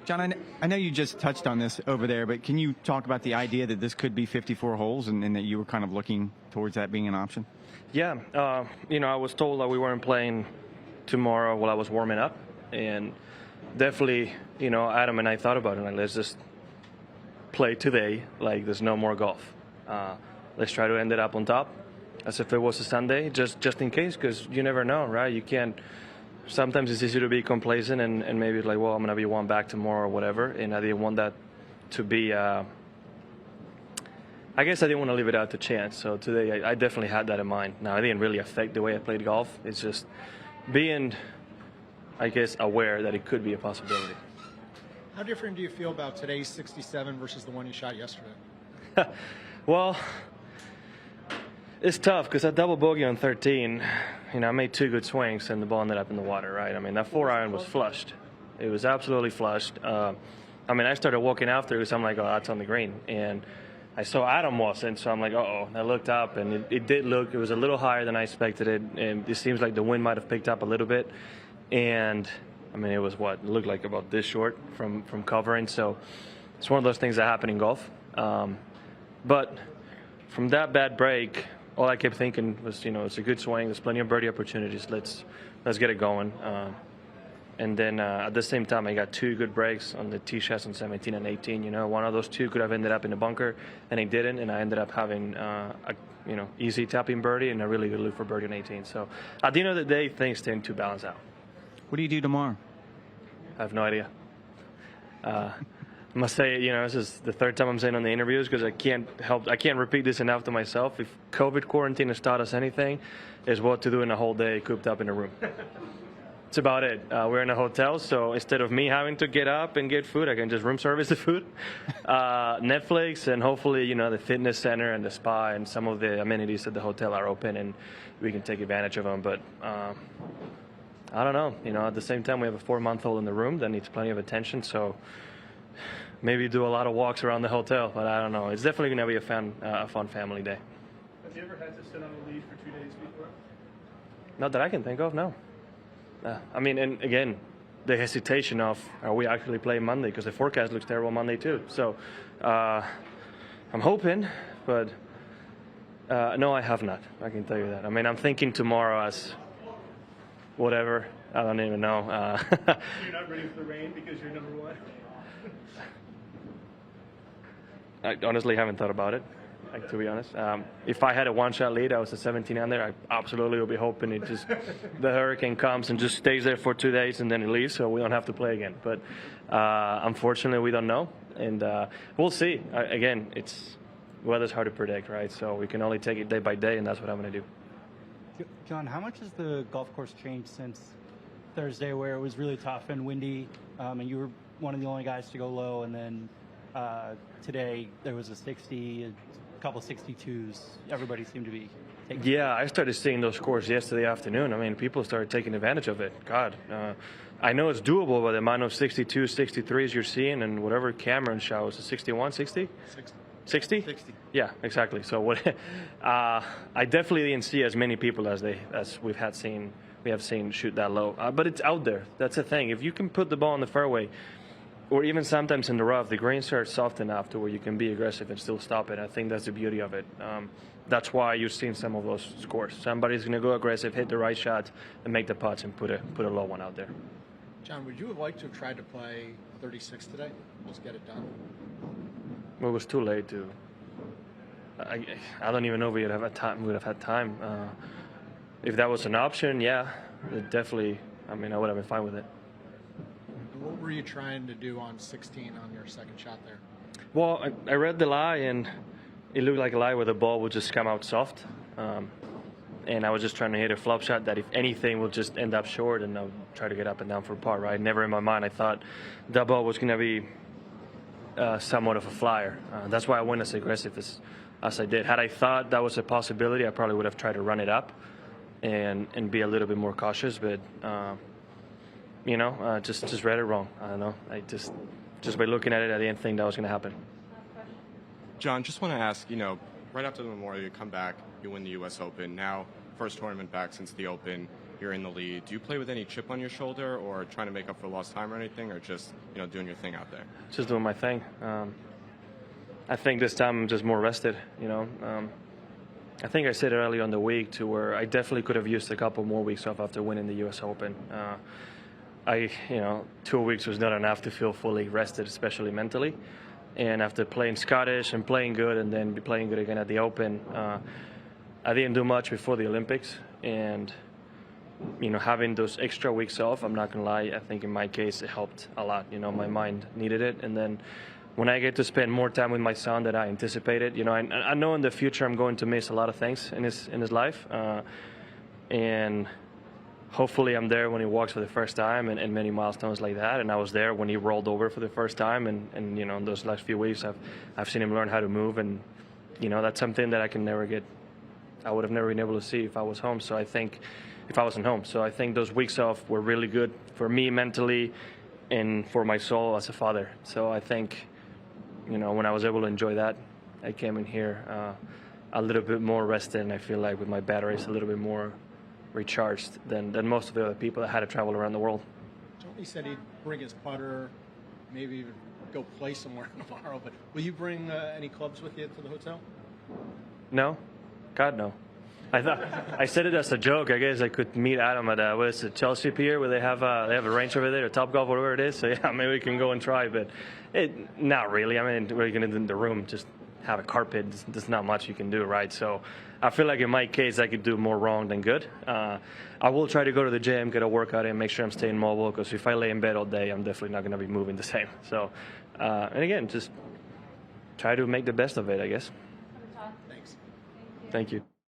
John, I know you just touched on this over there, but can you talk about the idea that this could be 54 holes and that you were kind of looking towards that being an option? Yeah, I was told that we weren't playing tomorrow while I was warming up, and definitely, Adam and I thought about it, like, let's just play today like there's no more golf. Let's try to end it up on top as if it was a Sunday, just in case, because you never know, right? You can't. Sometimes it's easy to be complacent and maybe it's like, well, I'm going to be one back tomorrow or whatever, and I didn't want that to be. I guess I didn't want to leave it out to chance. So today I definitely had that in mind. Now, it didn't really affect the way I played golf. It's just being, I guess, aware that it could be a possibility. How different do you feel about today's 67 versus the one you shot yesterday? Well, it's tough because I double bogey on 13. I made 2 good swings and the ball ended up in the water, right? I mean, that 4-iron was flushed. It was absolutely flushed. I started walking after because I'm like, oh, that's on the green. And I saw Adam wasn't, so I'm like, uh-oh. And I looked up, and it was a little higher than I expected it. And it seems like the wind might have picked up a little bit. And, it was it looked like about this short from covering. So it's one of those things that happen in golf. But from that bad break, all I kept thinking was, it's a good swing. There's plenty of birdie opportunities. Let's get it going. And then at the same time, I got 2 good breaks on the tee shots on 17 and 18. One of those 2 could have ended up in the bunker, and it didn't. And I ended up having easy tapping birdie and a really good look for birdie on 18. So at the end of the day, things tend to balance out. What do you do tomorrow? I have no idea. I must say, this is the 3rd time I'm saying on the interviews because I can't repeat this enough to myself. If COVID quarantine has taught us anything, is what to do in a whole day cooped up in a room. That's about it. We're in a hotel, so instead of me having to get up and get food, I can just room service the food. Netflix, and hopefully, the fitness center and the spa and some of the amenities at the hotel are open and we can take advantage of them. But I don't know. At the same time, we have a 4-month-old in the room that needs plenty of attention, so maybe do a lot of walks around the hotel, but I don't know. It's definitely going to be a fun family day. Have you ever had to sit on a lead for 2 days before? Not that I can think of, no. And again, the hesitation of, are we actually playing Monday? Because the forecast looks terrible Monday too. So I'm hoping, but no, I have not. I can tell you that. I'm thinking tomorrow as whatever. I don't even know. You're not ready for the rain because you're number 1? I honestly haven't thought about it, to be honest. If I had a 1-shot lead, I was a 17 under, I absolutely would be hoping the hurricane comes and just stays there for 2 days and then it leaves so we don't have to play again. But unfortunately, we don't know. And we'll see. Again, weather's hard to predict, right? So we can only take it day by day, and that's what I'm going to do. John, how much has the golf course changed since Thursday where it was really tough and windy and you were one of the only guys to go low, and then today there was a 60, a couple 62s. Everybody seemed to be taking. Yeah, I started seeing those scores yesterday afternoon. People started taking advantage of it. God, I know it's doable, but the amount of 62, 63s you're seeing, and whatever Cameron shot was a 61, 60? 60? 60. Yeah, exactly. So I definitely didn't see as many people as we have seen shoot that low. But it's out there. That's the thing. If you can put the ball in the fairway, or even sometimes in the rough, the greens are soft enough to where you can be aggressive and still stop it. I think that's the beauty of it. That's why you've seen some of those scores. Somebody's going to go aggressive, hit the right shot, and make the putts and put a low one out there. John, would you have liked to have tried to play 36 today? Just get it done? Well, it was too late to. I don't even know if we would have had time. If that was an option, yeah, it definitely. I would have been fine with it. What were you trying to do on 16 on your second shot there? Well, I read the lie, and it looked like a lie where the ball would just come out soft. And I was just trying to hit a flop shot that, if anything, will just end up short, and I'll try to get up and down for a par, right? Never in my mind I thought that ball was going to be somewhat of a flyer. That's why I went as aggressive as I did. Had I thought that was a possibility, I probably would have tried to run it up and be a little bit more cautious, but just read it wrong. I don't know. I just by looking at it, I didn't think that was going to happen. John, just want to ask, right after the Memorial, you come back, you win the U.S. Open. Now, first tournament back since the Open. you're in the lead. Do you play with any chip on your shoulder, or trying to make up for lost time or anything, or just doing your thing out there? Just doing my thing. I think this time I'm just more rested. I think I said it earlier in the week to where I definitely could have used a couple more weeks off after winning the U.S. Open. 2 weeks was not enough to feel fully rested, especially mentally. And after playing Scottish and playing good, and then playing good again at the Open, I didn't do much before the Olympics. And having those extra weeks off, I'm not gonna lie, I think in my case it helped a lot. My mind needed it, and then when I get to spend more time with my son than I anticipated, I know in the future I'm going to miss a lot of things in his life, and hopefully I'm there when he walks for the first time and many milestones like that. And I was there when he rolled over for the first time, and in those last few weeks I've seen him learn how to move, and that's something that I would have never been able to see if I was home. So I think if I wasn't home. So I think those weeks off were really good for me mentally and for my soul as a father. So I think when I was able to enjoy that, I came in here a little bit more rested, and I feel like with my batteries a little bit more recharged than most of the other people that had to travel around the world. Tony said he'd bring his putter, maybe even go play somewhere tomorrow, but will you bring any clubs with you to the hotel? No. God, no. I said it as a joke. I guess I could meet Adam at what is it, Chelsea Pier, where they have a range over there, or Top Golf, whatever it is. So yeah, maybe we can go and try, but not really. I mean, we're gonna do in the room, just have a carpet. There's not much you can do, right? So I feel like in my case, I could do more wrong than good. I will try to go to the gym, get a workout in, make sure I'm staying mobile, because if I lay in bed all day, I'm definitely not gonna be moving the same. So, and again, just try to make the best of it, I guess. Thanks. Thank you.